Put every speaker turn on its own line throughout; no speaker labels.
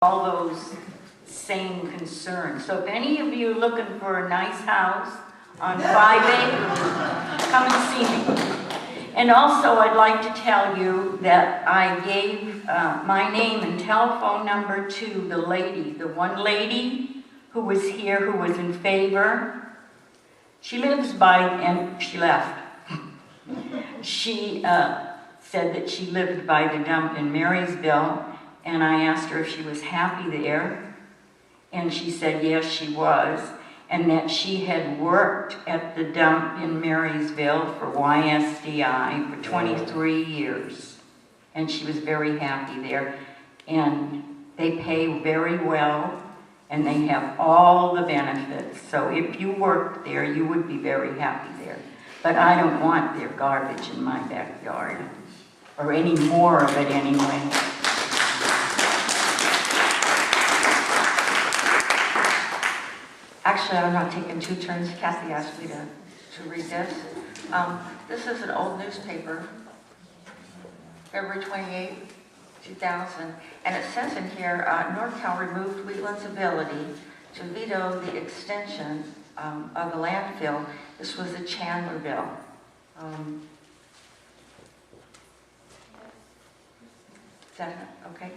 all those same concerns. So if any of you are looking for a nice house on 5 acres, come and see me. And also I'd like to tell you that I gave my name and telephone number to the one lady who was here, who was in favor. She lives by, and she left. She said that she lived by the dump in Marysville, and I asked her if she was happy there, and she said yes, she was, and that she had worked at the dump in Marysville for YSDI for 23 years, and she was very happy there, and they pay very well, and they have all the benefits. So if you worked there, you would be very happy there. But I don't want their garbage in my backyard, or any more of it anyway.
Actually, I'm not taking two turns. Kathy asked me to read this. This is an old newspaper, February 28, 2000, and it says in here, NorCal removed Wheatland's ability to veto the extension of the landfill. This was the Chandler bill. Is that okay?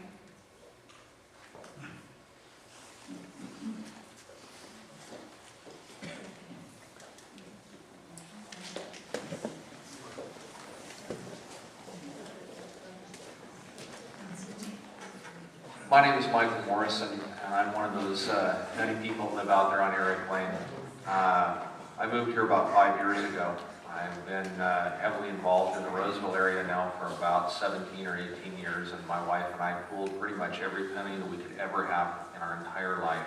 My name is Michael Morrison, and I'm one of those many people that live out there on Eric Lane. I moved here about 5 years ago. I've been heavily involved in the Roseville area now for about 17 or 18 years, and my wife and I pooled pretty much every penny that we could ever have in our entire life.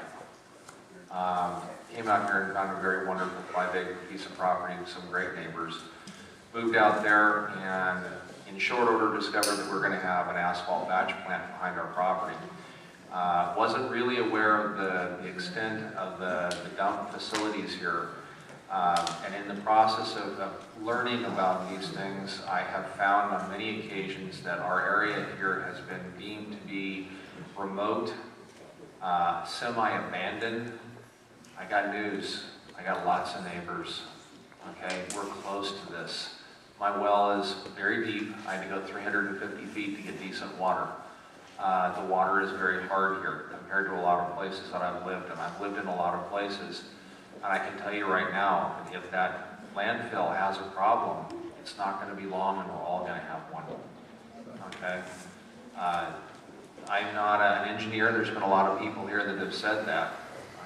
Came out here and found a very wonderful 5-acre piece of property with some great neighbors. Moved out there and in short order discovered that we're going to have an asphalt batch plant behind our property. Wasn't really aware of the extent of the dump facilities here. And in the process of learning about these things, I have found on many occasions that our area here has been deemed to be remote, semi-abandoned. I got news. I got lots of neighbors. Okay, we're close to this. My well is very deep. I had to go 350 feet to get decent water. The water is very hard here compared to a lot of places that I've lived, and I've lived in a lot of places. And I can tell you right now, if that landfill has a problem, it's not going to be long and we're all going to have one. Okay? I'm not an engineer. There's been a lot of people here that have said that.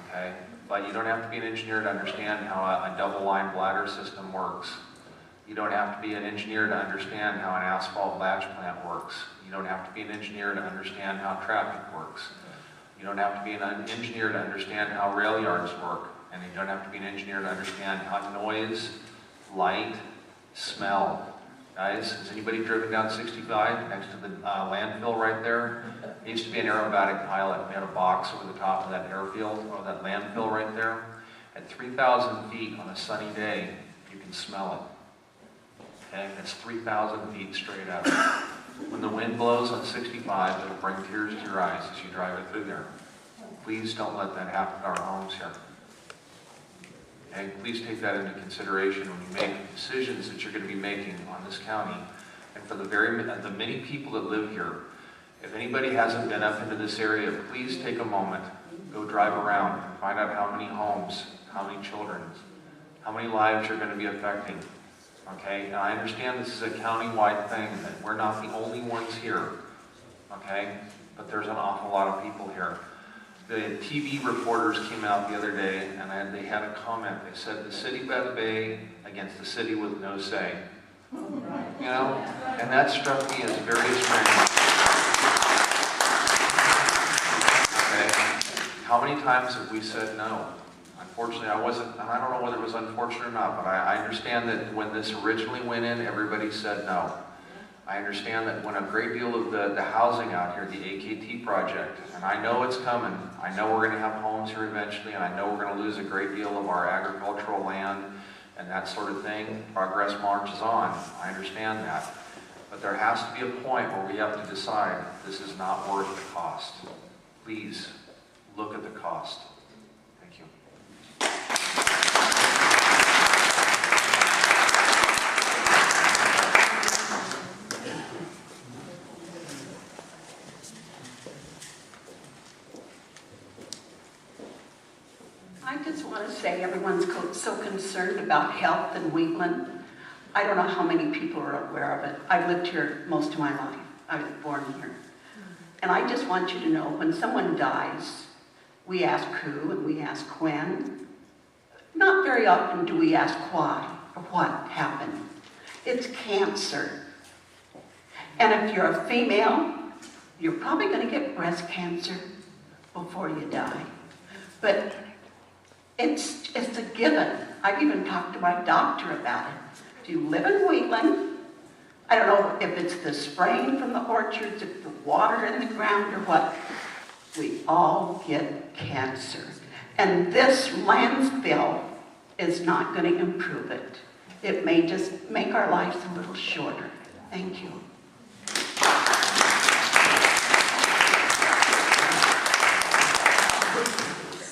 Okay? But you don't have to be an engineer to understand how a double-line bladder system works. You don't have to be an engineer to understand how an asphalt batch plant works. You don't have to be an engineer to understand how traffic works. You don't have to be an engineer to understand how rail yards work. And you don't have to be an engineer to understand how noise, light, smell. Guys, has anybody driven down 65 next to the landfill right there? It used to be an aerobatic pilot. We had a box over the top of that airfield, or that landfill right there. At 3,000 feet on a sunny day, you can smell it. Okay, it's 3,000 feet straight up. When the wind blows on 65, it'll bring tears to your eyes as you drive it through there. Please don't let that happen to our homes here. Okay, please take that into consideration when you make decisions that you're going to be making on this county. And for the many people that live here, if anybody hasn't been up into this area, please take a moment, go drive around and find out how many homes, how many children, how many lives you're going to be affecting. Okay, and I understand this is a county-wide thing, and that we're not the only ones here, okay, but there's an awful lot of people here. The TV reporters came out the other day, and they had a comment. They said, the city by the bay against the city with no say. You know, and that struck me as very strange. Okay, how many times have we said no? Unfortunately, I don't know whether it was unfortunate or not, but I understand that when this originally went in, everybody said no. I understand that when a great deal of the housing out here, the AKT project, and I know it's coming, I know we're going to have homes here eventually, and I know we're going to lose a great deal of our agricultural land and that sort of thing. Progress marches on. I understand that. But there has to be a point where we have to decide this is not worth the cost. please look at the cost. Thank you.
I just want to say everyone's so concerned about health in Wheatland. I don't know how many people are aware of it. I've lived here most of my life. I was born here. And I just want you to know, when someone dies, we ask who and we ask when. Not very often do we ask why or what happened. It's cancer. And if you're a female, you're probably going to get breast cancer before you die. But it's a given. I've even talked to my doctor about it. If you live in Wheatland, I don't know if it's the spraying from the orchards, if the water in the ground or what, we all get cancer. And this landfill is not going to improve it. It may just make our lives a little shorter. Thank you.